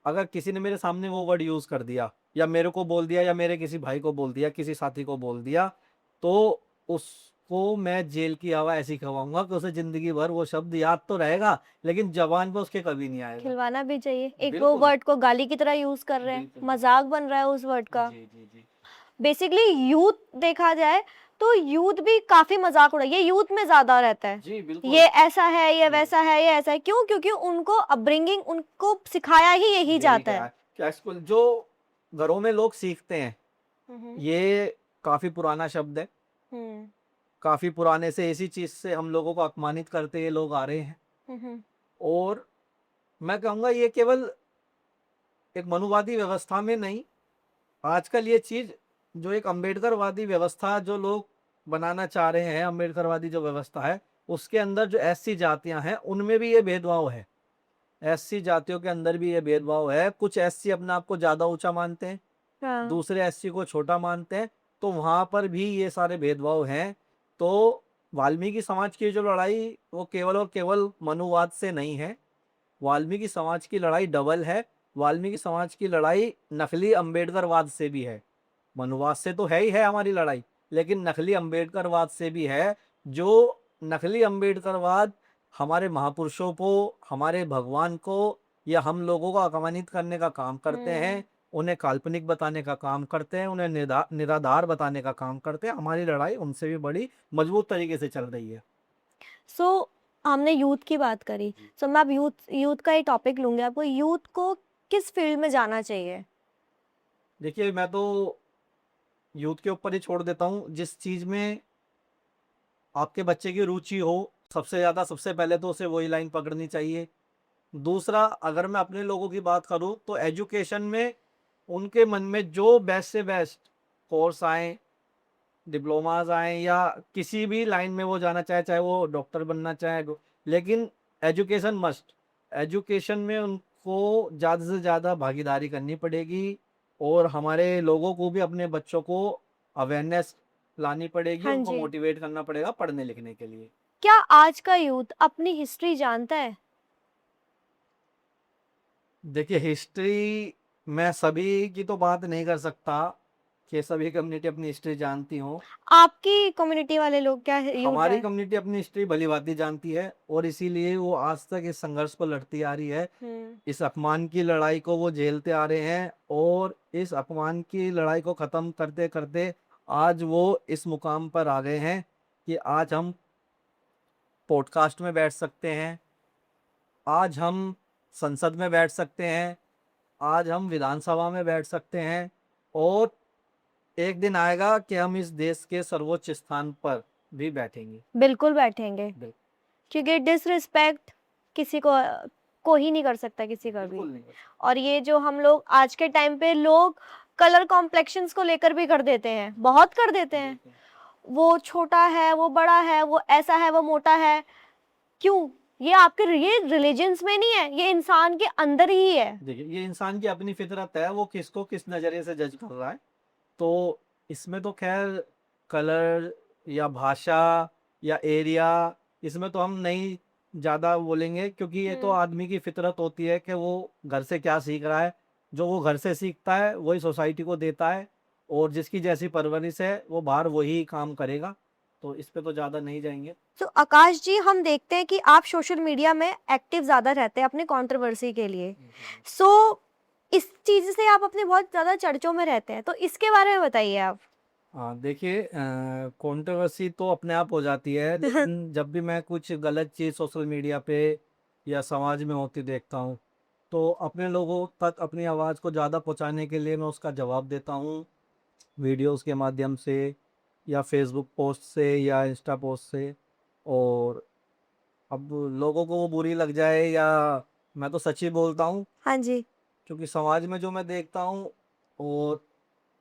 अगर किसी ने मेरे सामने वो वर्ड यूज़ कर दिया, या मेरे को बोल दिया, या मेरे किसी भाई को बोल दिया, किसी साथी को बोल दिया, तो उसको मैं जेल की हवा ऐसी खवाऊँगा कि उसे ज़िंदगी भर वो शब्द याद तो रहेगा, लेकिन ज़बान पे उसके कभी नहीं आएगा। खिलवाना भी चाहिए। एक वो बिल्कुल, वर्ड को गाली की तरह यूज़ कर रहे हैं, बिल्कुल, बिल्कुल। मज़ाक बन रहा है उस वर्ड का। जी, जी, जी। बेसिकली यूथ देखा जाए तो यूथ भी काफ़ी मज़ाक उड़ा, ये यूथ में ज़्यादा रहता है। जी, ये बिल्कुल। ऐसा है, ये जी, वैसा है, ये ऐसा है। क्यों? क्योंकि उनको अपब्रिंगिंग, उनको सिखाया ही यही यही जाता क्या है। है, क्या स्कूल जो घरों में लोग सीखते हैं, हुँ, हुँ। ये काफ़ी पुराना शब्द है। हुँ। काफ़ी पुराने से इसी चीज़ से हम लोगों को अपमानित करते ये लोग आ रहे हैं, हुँ, हुँ। और मैं कहूँगा ये केवल एक मनुवादी व्यवस्था में नहीं, आजकल ये चीज़ जो एक अम्बेडकरवादी व्यवस्था जो लोग बनाना चाह रहे हैं, अम्बेडकरवादी जो व्यवस्था है, उसके अंदर जो एससी जातियाँ हैं, उनमें भी ये भेदभाव है। एससी जातियों के अंदर भी ये भेदभाव है। कुछ एससी अपने आप को ज़्यादा ऊँचा मानते हैं, हाँ। दूसरे एससी को छोटा मानते हैं, तो वहाँ पर भी ये सारे भेदभाव हैं। तो वाल्मीकि समाज की जो लड़ाई वो केवल और केवल मनुवाद से नहीं है, वाल्मीकि समाज की लड़ाई डबल है। वाल्मीकि समाज की लड़ाई नकली अंबेडकरवाद से भी है। मनुवाद से तो है ही है हमारी लड़ाई, लेकिन नकली अंबेडकरवाद से भी है। जो नकली अंबेडकरवाद हमारे महापुरुषों को, हमारे भगवान को या हम लोगों को अपमानित करने का काम करते हैं, उन्हें काल्पनिक बताने का काम करते हैं, उन्हें निराधार बताने का काम करते हैं। हमारी लड़ाई उनसे भी बड़ी मजबूत तरीके से चल रही है। सो हमने यूथ की बात करी, सो मैं अब यूथ यूथ का ही टॉपिक लूंगी। आपको यूथ को किस फील्ड में जाना चाहिए? देखिए, मैं तो यूथ के ऊपर ही छोड़ देता हूँ। जिस चीज में आपके बच्चे की रुचि हो सबसे ज्यादा, सबसे पहले तो उसे वही लाइन पकड़नी चाहिए। दूसरा, अगर मैं अपने लोगों की बात करूं तो एजुकेशन में उनके मन में जो बेस्ट से बेस्ट कोर्स आए, डिप्लोमाज आए, या किसी भी लाइन में वो जाना चाहे, चाहे वो डॉक्टर बनना चाहे, लेकिन एजुकेशन मस्ट। एजुकेशन में उनको ज़्यादा से ज़्यादा भागीदारी करनी पड़ेगी, और हमारे लोगों को भी अपने बच्चों को अवेयरनेस लानी पड़ेगी, हाँ उनको जी। मोटिवेट करना पड़ेगा पढ़ने लिखने के लिए। क्या आज का यूथ अपनी हिस्ट्री जानता है? देखिए, हिस्ट्री मैं सभी की तो बात नहीं कर सकता कि सभी कम्युनिटी अपनी हिस्ट्री जानती हो। आपकी कम्युनिटी वाले लोग, क्या यूथ हमारी है? कम्युनिटी अपनी हिस्ट्री भली भांति जानती है, और इसीलिए वो आज तक इस संघर्ष को लड़ती आ रही है। इस अपमान की लड़ाई को वो झेलते आ रहे हैं, और इस अपमान की लड़ाई को खत्म करते करते आज वो इस मुकाम पर आ गए हैं कि आज हम पॉडकास्ट में बैठ सकते हैं, आज हम संसद में बैठ सकते हैं, आज हम विधानसभा में बैठ सकते हैं, और एक दिन आएगा कि हम इस देश के सर्वोच्च स्थान पर भी बैठेंगे। बिल्कुल बैठेंगे, बिल्कुल, क्योंकि डिसरिस्पेक्ट किसी को ही नहीं कर सकता, किसी का भी। बिल्कुल नहीं। और ये जो हम लोग आज के टाइम पे लोग कलर कॉम्प्लेक्शंस को लेकर भी कर देते हैं, बहुत कर देते हैं। वो छोटा है, वो बड़ा है, वो ऐसा है, वो मोटा है। क्यों? ये रिलीजन्स में नहीं है, ये इंसान के अंदर ही है। देखिए, ये इंसान की अपनी फितरत है, वो किसको किस नज़रिए से जज कर रहा है। तो इसमें तो खैर कलर या भाषा या एरिया, इसमें तो हम नहीं ज़्यादा बोलेंगे, क्योंकि ये तो आदमी की फितरत होती है कि वो घर से क्या सीख रहा है। जो वो घर से सीखता है वही सोसाइटी को देता है, और जिसकी जैसी परवरिश है वो बाहर वही काम करेगा। तो इस पे तो ज़्यादा नहीं जाएंगे। तो आकाश जी, हम देखते हैं कि आप सोशल मीडिया में एक्टिव ज़्यादा रहते हैं अपनी कंट्रोवर्सी के लिए। सो इस चीज़ से आप अपने बहुत ज़्यादा चर्चों में रहते हैं, तो इसके बारे में बताइए आप। हाँ, देखिए, कंट्रोवर्सी तो अपने आप हो जाती है, लेकिन जब भी मैं कुछ गलत चीज़ सोशल मीडिया पे या समाज में होती देखता हूँ, तो अपने लोगों तक अपनी आवाज़ को ज़्यादा पहुँचाने के लिए मैं उसका जवाब देता हूँ, वीडियोस के माध्यम से, या फेसबुक पोस्ट से, या इंस्टा पोस्ट से। और अब लोगों को वो बुरी लग जाए, या मैं तो सच ही बोलता हूँ, हाँ जी। क्योंकि समाज में जो मैं देखता हूँ, और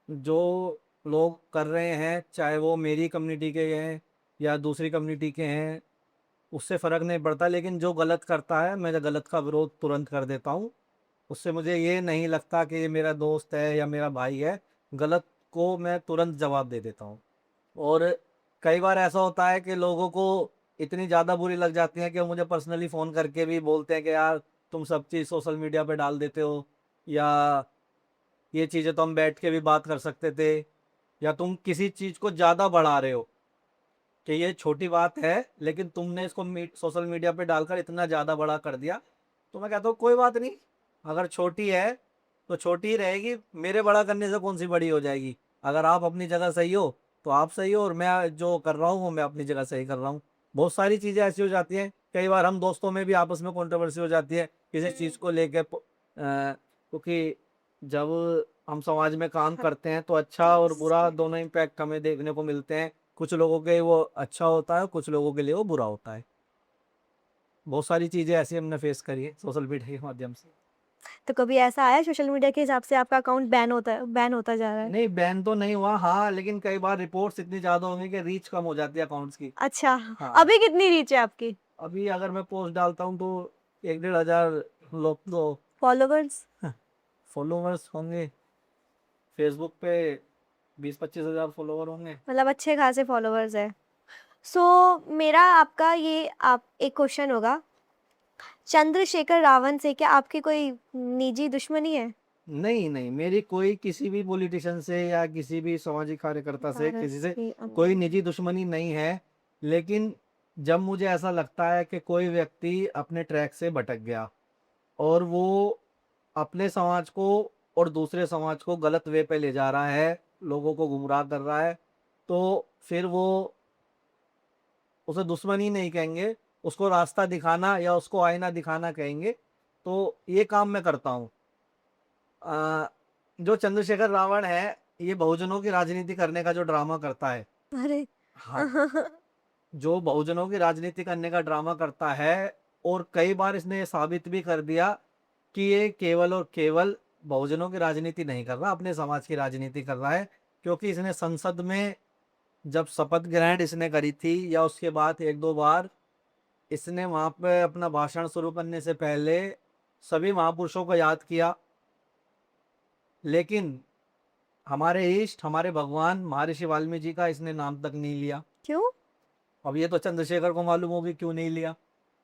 जो लोग कर रहे हैं, चाहे वो मेरी कम्युनिटी के हैं या दूसरी कम्युनिटी के हैं, उससे फ़र्क नहीं पड़ता। लेकिन जो गलत करता है, मैं गलत का विरोध तुरंत कर देता हूँ। उससे मुझे ये नहीं लगता कि ये मेरा दोस्त है या मेरा भाई है। गलत को मैं तुरंत जवाब दे देता हूँ। और कई बार ऐसा होता है कि लोगों को इतनी ज़्यादा बुरी लग जाती है कि वो मुझे पर्सनली फ़ोन करके भी बोलते हैं कि यार, तुम सब चीज़ सोशल मीडिया पे डाल देते हो, या ये चीज़ें तो हम बैठ के भी बात कर सकते थे, या तुम किसी चीज़ को ज़्यादा बढ़ा रहे हो कि ये छोटी बात है, लेकिन तुमने इसको सोशल मीडिया पे डालकर इतना ज़्यादा बड़ा कर दिया। तो मैं कहता हूँ कोई बात नहीं, अगर छोटी है तो छोटी ही रहेगी, मेरे बड़ा करने से कौन सी बड़ी हो जाएगी। अगर आप अपनी जगह सही हो तो आप सही हो, और मैं जो कर रहा हूँ वो मैं अपनी जगह सही कर रहा हूँ। बहुत सारी चीज़ें ऐसी हो जाती हैं, कई बार हम दोस्तों में भी आपस में कंट्रोवर्सी हो जाती है किसी चीज़ को लेकर, क्योंकि जब हम समाज में काम करते हैं तो अच्छा और बुरा दोनों इम्पैक्ट हमें देखने को मिलते हैं। कुछ लोगों के वो अच्छा होता है, कुछ लोगों के लिए वो बुरा होता है। बहुत सारी चीज़ें ऐसी हमने फेस करी है सोशल मीडिया के माध्यम से। तो कभी ऐसा आया सोशल मीडिया के हिसाब से आपका अकाउंट बैन होता जा रहा है? नहीं, बैन तो नहीं हुआ, हाँ, लेकिन कई बार रिपोर्ट्स इतनी ज़्यादा होंगी कि रीच कम हो जाती है अकाउंट्स की। अच्छा, हाँ, अभी कितनी रीच है आपकी? अभी अगर मैं पोस्ट डालता हूँ तो 1-1.5 हज़ार लोग तो फॉलोवर्स? फॉलोवर्स होंगे, फेसबुक पे 20-25 हज़ार फॉलोवर होंगे। मतलब अच्छे खासे फॉलोवर्स है। सो मेरा आपका ये आप एक क्वेश्चन होगा, चंद्रशेखर रावण से क्या आपकी कोई निजी दुश्मनी है? नहीं, नहीं, मेरी कोई किसी भी पॉलिटिशियन से या किसी भी सामाजिक कार्यकर्ता से भारत किसी से के कोई अंदर निजी दुश्मनी नहीं है। लेकिन जब मुझे ऐसा लगता है कि कोई व्यक्ति अपने ट्रैक से भटक गया और वो अपने समाज को और दूसरे समाज को गलत वे पे ले जा रहा है, लोगों को गुमराह कर रहा है, तो फिर वो उसे दुश्मनी नहीं कहेंगे, उसको रास्ता दिखाना या उसको आईना दिखाना कहेंगे। तो ये काम मैं करता हूँ। अ, जो चंद्रशेखर रावण है, ये बहुजनों की राजनीति करने का जो ड्रामा करता है, अरे हाँ, जो बहुजनों की राजनीति करने का ड्रामा करता है और कई बार इसने ये साबित भी कर दिया कि ये केवल और केवल बहुजनों की राजनीति नहीं कर रहा, अपने समाज की राजनीति कर रहा है। क्योंकि इसने संसद में जब शपथ ग्रहण इसने करी थी या उसके बाद 1-2 बार इसने वहाँ पे अपना भाषण शुरू करने से पहले सभी महापुरुषों को याद किया। लेकिन हमारे इष्ट, हमारे भगवान महर्षि वाल्मीकि जी का इसने नाम तक नहीं लिया। क्यों? अब ये तो चंद्रशेखर को मालूम होगी क्यों नहीं लिया।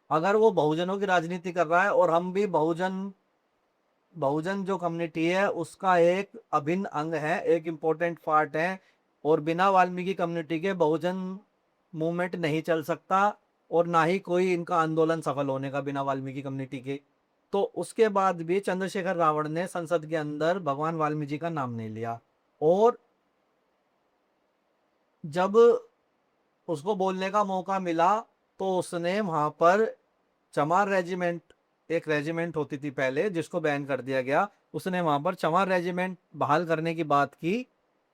अगर वो बहुजनों की राजनीति कर रहा है और हम भी बहुजन बहुजन जो कम्युनिटी है उसका एक अभिन्न अंग है, एक इम्पोर्टेंट पार्ट है। और बिना वाल्मीकि कम्युनिटी के बहुजन मूवमेंट नहीं चल सकता और ना ही कोई इनका आंदोलन सफल होने का बिना वाल्मीकि कम्युनिटी के। तो उसके बाद भी चंद्रशेखर रावण ने संसद के अंदर भगवान वाल्मीकि जी का नाम नहीं लिया। और जब उसको बोलने का मौका मिला तो उसने वहां पर चमार रेजिमेंट, एक रेजिमेंट होती थी पहले जिसको बैन कर दिया गया, उसने वहां पर चमार रेजिमेंट बहाल करने की बात की,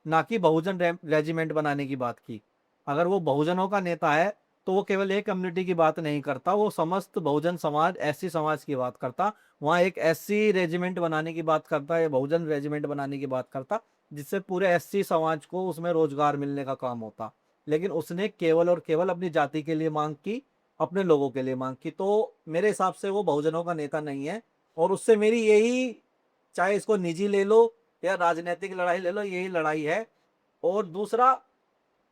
ना कि बहुजन रेजिमेंट बनाने की बात की। अगर वो बहुजनों का नेता है तो वो केवल एक कम्युनिटी की बात नहीं करता, वो समस्त बहुजन समाज, एससी समाज की बात करता। वहाँ एक एससी रेजिमेंट बनाने की बात करता या बहुजन रेजिमेंट बनाने की बात करता, जिससे पूरे एससी समाज को उसमें रोजगार मिलने का काम होता। लेकिन उसने केवल और केवल अपनी जाति के लिए मांग की, अपने लोगों के लिए मांग की। तो मेरे हिसाब से वो बहुजनों का नेता नहीं है। और उससे मेरी यही, चाहे इसको निजी ले लो या राजनीतिक लड़ाई ले लो, यही लड़ाई है। और दूसरा,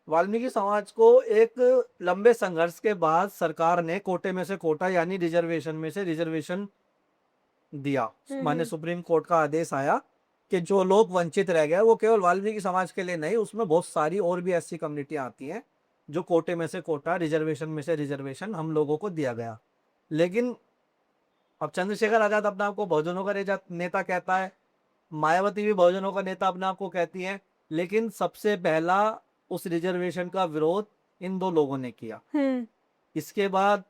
वाल्मीकि समाज को एक लंबे संघर्ष के बाद सरकार ने कोटे में से कोटा यानी रिजर्वेशन में से रिजर्वेशन दिया। माननीय हम्म। सुप्रीम कोर्ट का आदेश आया कि जो लोग वंचित रह गए, वो केवल वाल्मीकि समाज के लिए नहीं, उसमें बहुत सारी और भी ऐसी कम्युनिटियां आती हैं जो कोटे में से कोटा, रिजर्वेशन में से रिजर्वेशन हम लोगों को दिया गया। लेकिन अब चंद्रशेखर आजाद अपने आप को बहुजनों का नेता कहता है, मायावती भी बहुजनों का नेता अपने आप को कहती है। लेकिन सबसे पहला उस रिजर्वेशन का विरोध इन दो लोगों ने किया। हम्म। इसके बाद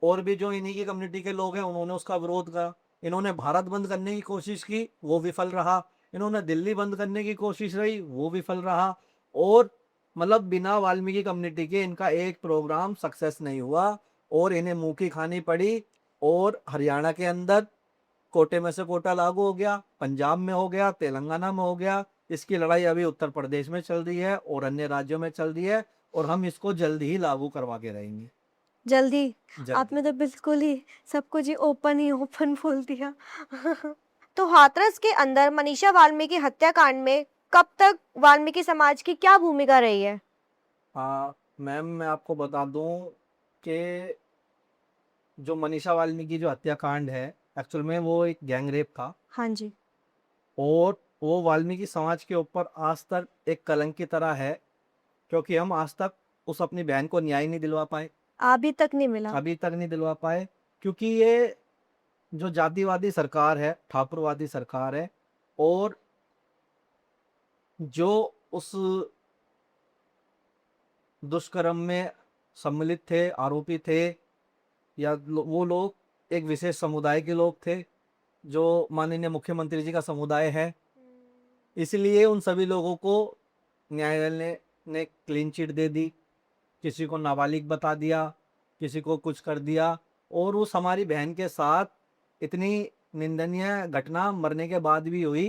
और भी जो इन्हीं की कम्युनिटी के लोग हैं उन्होंने उसका विरोध करा। इन्होंने भारत बंद करने की कोशिश की, वो विफल रहा। इन्होंने दिल्ली बंद करने की कोशिश रही, वो विफल रहा। और मतलब बिना वाल्मीकि कम्युनिटी के इनका एक प्रोग्राम सक्सेस नहीं हुआ और इन्हें मुंह की खानी पड़ी। और हरियाणा के अंदर कोटे में से कोटा लागू हो गया, पंजाब में हो गया, तेलंगाना में हो गया। इसकी लड़ाई अभी उत्तर प्रदेश में चल रही है और अन्य राज्यों में चल रही है और हम इसको जल्द ही लागू करवा के रहेंगे। जल्दी? जल्दी। आपने तो बिल्कुल ही सब कुछ ही ओपन बोल दिया। तो हाथरस के अंदर मनीषा वाल्मीकि हत्याकांड में कब तक वाल्मीकि समाज की क्या भूमिका रही है? हाँ मैम, मैं आपको बता दूं कि जो मनीषा वाल्मीकि जो हत्याकांड है, एक्चुअल में वो एक गैंग रेप था। हाँ जी। और वो वाल्मीकि समाज के ऊपर आज तक एक कलंक की तरह है, क्योंकि हम आज तक उस अपनी बहन को न्याय नहीं दिलवा पाए, अभी तक नहीं मिला। अभी तक नहीं दिलवा पाए। क्योंकि ये जो जातिवादी सरकार है, ठाकुरवादी सरकार है। और जो उस दुष्कर्म में सम्मिलित थे, आरोपी थे, या वो लोग एक विशेष समुदाय के लोग थे जो माननीय मुख्यमंत्री जी का समुदाय है। इसलिए उन सभी लोगों को न्यायालय ने क्लीन चिट दे दी, किसी को नाबालिग बता दिया, किसी को कुछ कर दिया। और उस हमारी बहन के साथ इतनी निंदनीय घटना मरने के बाद भी हुई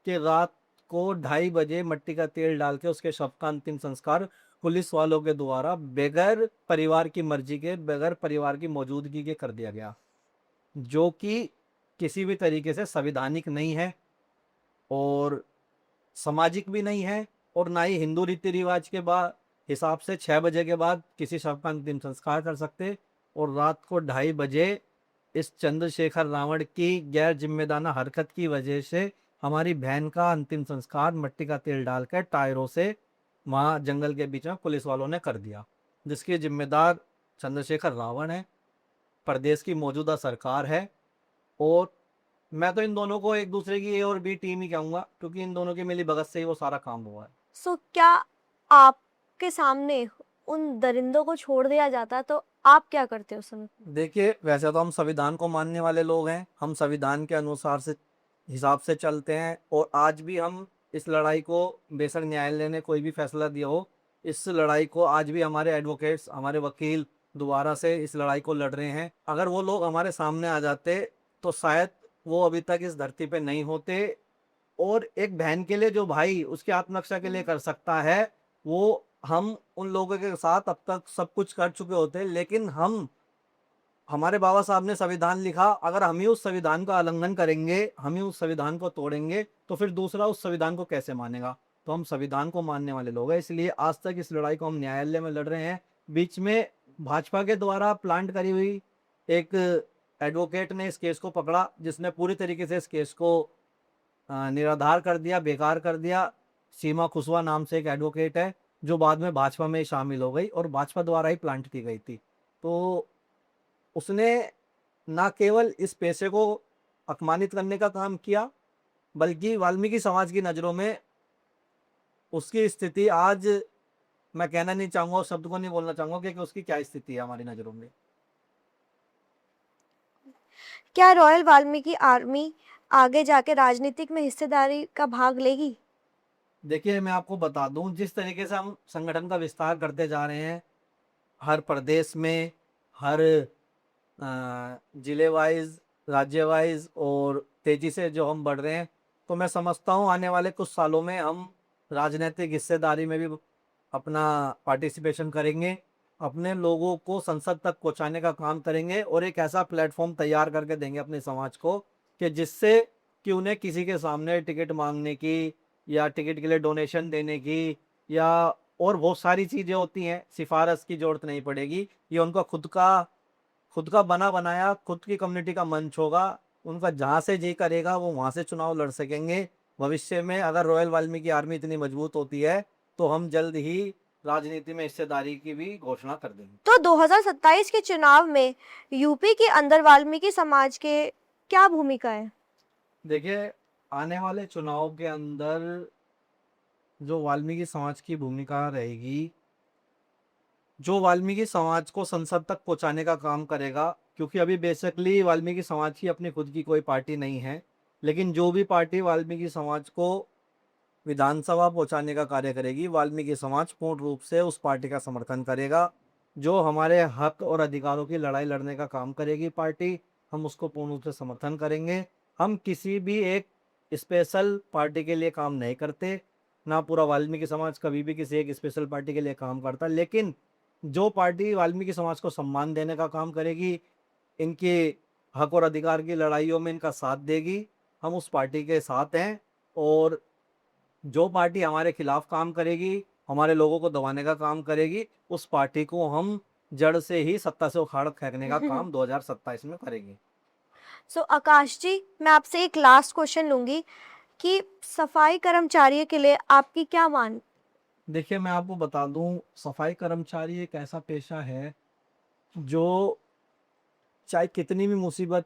कि रात को 2:30 बजे मट्टी का तेल डाल के उसके शव का अंतिम संस्कार पुलिस वालों के द्वारा बगैर परिवार की मर्जी के, बगैर परिवार की मौजूदगी के कर दिया गया, जो कि किसी भी तरीके से संवैधानिक नहीं है। और सामाजिक भी नहीं है, और ना ही हिंदू रीति रिवाज के बाद हिसाब से 6 बजे के बाद किसी शव का अंतिम संस्कार कर सकते। और रात को 2:30 बजे इस चंद्रशेखर रावण की गैर जिम्मेदाराना हरकत की वजह से हमारी बहन का अंतिम संस्कार मिट्टी का तेल डालकर टायरों से वहां जंगल के बीच में पुलिस वालों ने कर दिया, जिसके जिम्मेदार चंद्रशेखर रावण है, प्रदेश की मौजूदा सरकार है। और मैं तो इन दोनों को एक दूसरे की ए और बी टीम ही कहूंगा, क्योंकि इन दोनों की मिली भगत से ही वो सारा काम हुआ है। सो क्या आपके सामने उन दरिंदों को छोड़ दिया जाता तो आप क्या करते उस समय? देखिए, वैसे तो हम संविधान को मानने वाले लोग हैं, हम संविधान के अनुसार से हिसाब से चलते हैं, और आज भी हम इस लड़ाई को, बेशक न्यायालय ने कोई भी फैसला दिया हो, इस लड़ाई को आज भी हमारे एडवोकेट्स, हमारे वकील दोबारा से इस लड़ाई को लड़ रहे हैं। अगर वो लोग हमारे सामने आ जाते तो शायद वो अभी तक इस धरती पे नहीं होते। और एक बहन के लिए जो भाई उसकी आत्मरक्षा के लिए कर सकता है, वो हम उन लोगों के साथ अब तक सब कुछ कर चुके होते। लेकिन हमारे बाबा साहब ने संविधान लिखा, अगर हम ही उस संविधान का उल्लंघन करेंगे, हम ही उस संविधान को तोड़ेंगे, तो फिर दूसरा उस संविधान को कैसे मानेगा। तो हम संविधान को मानने वाले लोग हैं, इसलिए आज तक इस लड़ाई को हम न्यायालय में लड़ रहे हैं। बीच में भाजपा के द्वारा प्लांट करी हुई एक एडवोकेट ने इस केस को पकड़ा, जिसने पूरी तरीके से इस केस को निराधार कर दिया, बेकार कर दिया। सीमा खुशवा नाम से एक एडवोकेट है, जो बाद में भाजपा में शामिल हो गई और भाजपा द्वारा ही प्लांट की गई थी। तो उसने ना केवल इस पेशे को अपमानित करने का काम किया, बल्कि वाल्मीकि समाज की नज़रों में उसकी स्थिति आज, मैं कहना नहीं चाहूँगा, उस शब्द को नहीं बोलना चाहूँगा कि उसकी क्या स्थिति है हमारी नज़रों में। क्या रॉयल वाल्मीकि आर्मी आगे जाके राजनीतिक में हिस्सेदारी का भाग लेगी? देखिए, मैं आपको बता दूं, जिस तरीके से हम संगठन का विस्तार करते जा रहे हैं, हर प्रदेश में, हर जिले वाइज, राज्य वाइज, और तेजी से जो हम बढ़ रहे हैं, तो मैं समझता हूँ आने वाले कुछ सालों में हम राजनीतिक हिस्सेदारी में भी अपना पार्टिसिपेशन करेंगे, अपने लोगों को संसद तक पहुंचाने का काम करेंगे, और एक ऐसा प्लेटफॉर्म तैयार करके देंगे अपने समाज को कि जिससे कि उन्हें किसी के सामने टिकट मांगने की, या टिकट के लिए डोनेशन देने की, या और बहुत सारी चीज़ें होती हैं, सिफारिश की जरूरत नहीं पड़ेगी। ये उनका खुद का बना बनाया, खुद की कम्युनिटी का मंच होगा। उनका जहाँ से जी करेगा वो वहाँ से चुनाव लड़ सकेंगे। भविष्य में अगर रॉयल वाल्मीकि आर्मी इतनी मजबूत होती है, तो हम जल्द ही राजनीति में हिस्सेदारी की भी घोषणा कर देंगे। तो 2027 के चुनाव में यूपी के अंदर वाल्मीकि समाज के क्या भूमिका है? देखिए, आने वाले चुनाव के अंदर जो वाल्मीकि समाज की भूमिका रहेगी, जो वाल्मीकि समाज को संसद तक पहुंचाने का काम करेगा, क्योंकि अभी बेसिकली वाल्मीकि समाज की अपनी खुद की कोई पार्टी नहीं है, लेकिन जो भी पार्टी वाल्मीकि समाज को विधानसभा पहुंचाने का कार्य करेगी, वाल्मीकि समाज पूर्ण रूप से उस पार्टी का समर्थन करेगा। जो हमारे हक और अधिकारों की लड़ाई लड़ने का काम करेगी पार्टी, हम उसको पूर्ण रूप से समर्थन करेंगे। हम किसी भी एक स्पेशल पार्टी के लिए काम नहीं करते, ना पूरा वाल्मीकि समाज कभी भी किसी एक स्पेशल पार्टी के लिए काम करता, लेकिन जो पार्टी वाल्मीकि समाज को सम्मान देने का काम करेगी, इनके हक और अधिकार की लड़ाइयों में इनका साथ देगी, हम उस पार्टी के साथ हैं। और जो पार्टी हमारे खिलाफ काम करेगी, हमारे लोगों को दबाने का काम करेगी, उस पार्टी को हम जड़ से ही सत्ता से उखाड़ फेंकने का काम 2027 में करेंगे। सो आकाश जी, मैं आपसे एक लास्ट क्वेश्चन लूंगी कि सफाई कर्मचारियों के लिए आपकी क्या मान? देखिए, मैं आपको बता दूं, सफाई कर्मचारी एक ऐसा पेशा है जो चाहे कितनी भी मुसीबत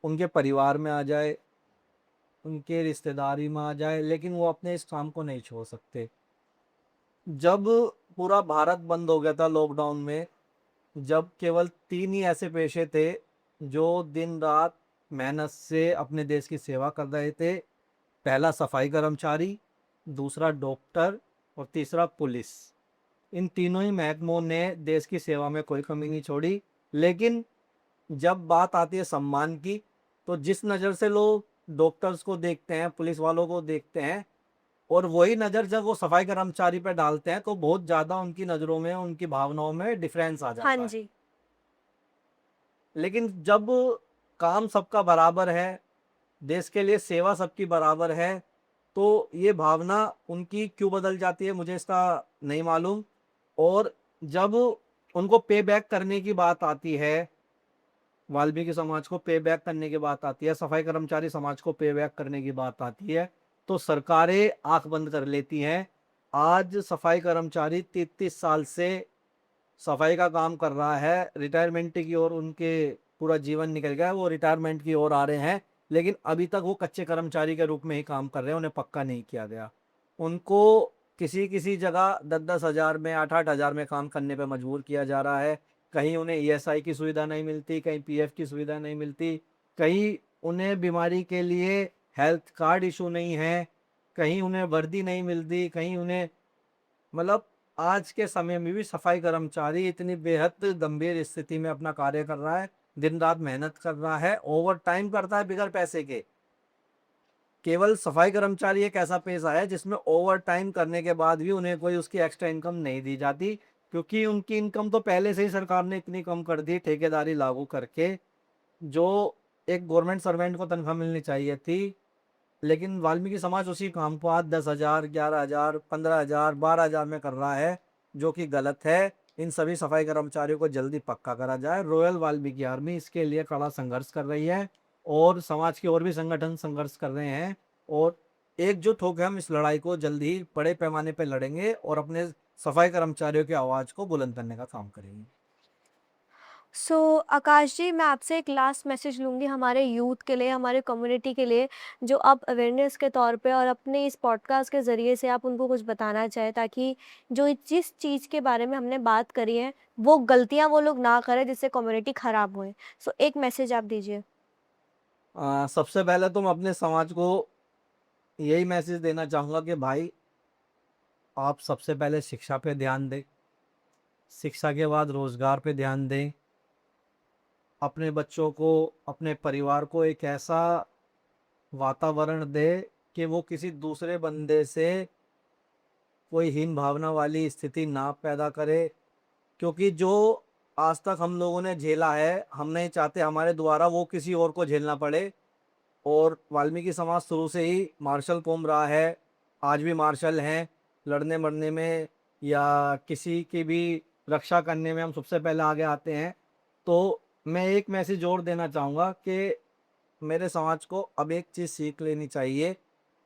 उनके परिवार में आ जाए, उनके रिश्तेदारी में आ जाए, लेकिन वो अपने इस काम को नहीं छोड़ सकते। जब पूरा भारत बंद हो गया था लॉकडाउन में, जब केवल 3 ही ऐसे पेशे थे जो दिन रात मेहनत से अपने देश की सेवा कर रहे थे, पहला सफाई कर्मचारी, दूसरा डॉक्टर, और तीसरा पुलिस। इन तीनों ही महकमों ने देश की सेवा में कोई कमी नहीं छोड़ी। लेकिन जब बात आती है सम्मान की, तो जिस नज़र से लोग डॉक्टर्स को देखते हैं, पुलिस वालों को देखते हैं, और वही नज़र जब वो सफाई कर्मचारी पे डालते हैं, तो बहुत ज़्यादा उनकी नज़रों में, उनकी भावनाओं में डिफरेंस आ हाँ जाता है। जी। लेकिन जब काम सबका बराबर है, देश के लिए सेवा सबकी बराबर है, तो ये भावना उनकी क्यों बदल जाती है मुझे इसका नहीं मालूम। और जब उनको पे बैक करने की बात आती है, वाल्मीकि समाज को पे बैक करने की बात आती है, सफाई कर्मचारी समाज को पे बैक करने की बात आती है, तो सरकारें आंख बंद कर लेती हैं। आज सफाई कर्मचारी 33 साल से सफाई का काम कर रहा है, रिटायरमेंट की ओर उनके पूरा जीवन निकल गया है, वो रिटायरमेंट की ओर आ रहे हैं, लेकिन अभी तक वो कच्चे कर्मचारी के रूप में ही काम कर रहे हैं, उन्हें पक्का नहीं किया गया। उनको किसी किसी जगह 10-10 हज़ार में 8-8 हज़ार में काम करने पे मजबूर किया जा रहा है। कहीं उन्हें ईएसआई की सुविधा नहीं मिलती, कहीं पीएफ की सुविधा नहीं मिलती, कहीं उन्हें बीमारी के लिए हेल्थ कार्ड इशू नहीं है, कहीं उन्हें वर्दी नहीं मिलती, कहीं उन्हें मतलब आज के समय में भी सफाई कर्मचारी इतनी बेहद गंभीर स्थिति में अपना कार्य कर रहा है, दिन रात मेहनत कर रहा है, ओवर टाइम करता है बिगैर पैसे के। केवल सफाई कर्मचारी एक ऐसा पेशा है जिसमें ओवर टाइम करने के बाद भी उन्हें कोई उसकी एक्स्ट्रा इनकम नहीं दी जाती, क्योंकि उनकी इनकम तो पहले से ही सरकार ने इतनी कम कर दी ठेकेदारी लागू करके, जो एक गवर्नमेंट सर्वेंट को तनख्वाह मिलनी चाहिए थी। लेकिन वाल्मीकि समाज उसी काम को आज 10,000, 11,000, 15,000, 12,000 में कर रहा है, जो कि गलत है। इन सभी सफाई कर्मचारियों को जल्दी पक्का करा जाए। रॉयल वाल्मीकि आर्मी इसके लिए कड़ा संघर्ष कर रही है, और समाज के और भी संगठन संघर्ष कर रहे हैं, और एकजुट होकर हम इस लड़ाई को जल्द ही बड़े पैमाने पर लड़ेंगे और अपने सफाई कर्मचारियों की आवाज़ को बुलंद करने का काम करेंगे। सो आकाश जी, मैं आपसे एक लास्ट मैसेज लूँगी हमारे यूथ के लिए, हमारे कम्युनिटी के लिए, जो आप अवेयरनेस के तौर पे और अपने इस पॉडकास्ट के ज़रिए से आप उनको कुछ बताना चाहें, ताकि जो जिस चीज़ के बारे में हमने बात करी है, वो गलतियाँ वो लोग ना करें जिससे कम्युनिटी ख़राब होए। सो एक मैसेज आप दीजिए। सबसे पहले तो मैं अपने समाज को यही मैसेज देना चाहूँगा कि भाई, आप सबसे पहले शिक्षा पे ध्यान दें, शिक्षा के बाद रोज़गार पे ध्यान दें, अपने बच्चों को, अपने परिवार को एक ऐसा वातावरण दें कि वो किसी दूसरे बंदे से कोई हीन भावना वाली स्थिति ना पैदा करे, क्योंकि जो आज तक हम लोगों ने झेला है, हम नहीं चाहते हमारे द्वारा वो किसी और को झेलना पड़े। और वाल्मीकि समाज शुरू से ही मार्शल कौम रहा है, आज भी मार्शल हैं। लड़ने मरने में या किसी की भी रक्षा करने में हम सबसे पहले आगे आते हैं। तो मैं एक मैसेज और देना चाहूँगा कि मेरे समाज को अब एक चीज़ सीख लेनी चाहिए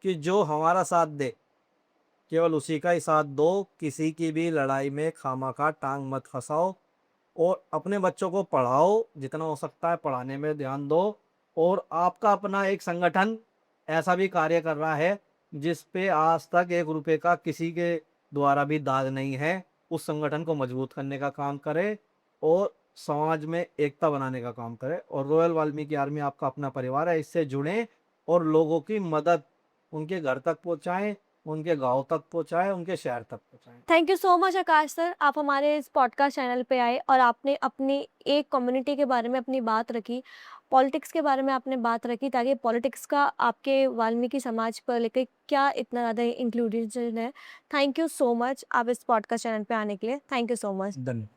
कि जो हमारा साथ दे, केवल उसी का ही साथ दो, किसी की भी लड़ाई में खामखा टांग मत फंसाओ, और अपने बच्चों को पढ़ाओ, जितना हो सकता है पढ़ाने में ध्यान दो। और आपका अपना एक संगठन ऐसा भी कार्य कर रहा है जिस पे आज तक 1 रुपए का किसी के द्वारा भी दाग नहीं है, उस संगठन को मजबूत करने का काम करे और समाज में एकता बनाने का काम करे। और रॉयल वाल्मीकि आर्मी आपका अपना परिवार है, इससे जुड़ें और लोगों की मदद उनके घर तक पहुंचाएं, उनके गांव तक पहुंचाएं, उनके शहर तक पहुंचाएं। Thank you so much Akash sir, आप हमारे इस पॉडकास्ट चैनल पे आए और आपने अपनी एक कम्युनिटी के बारे में अपनी बात रखी, पॉलिटिक्स के बारे में आपने बात रखी, ताकि पॉलिटिक्स का आपके वाल्मीकि समाज पर लेके क्या इतना ज़्यादा इंक्लूडेशन है। थैंक यू सो मच आप इस पॉडकास्ट चैनल पे आने के लिए। Thank you so much. धन्यवाद।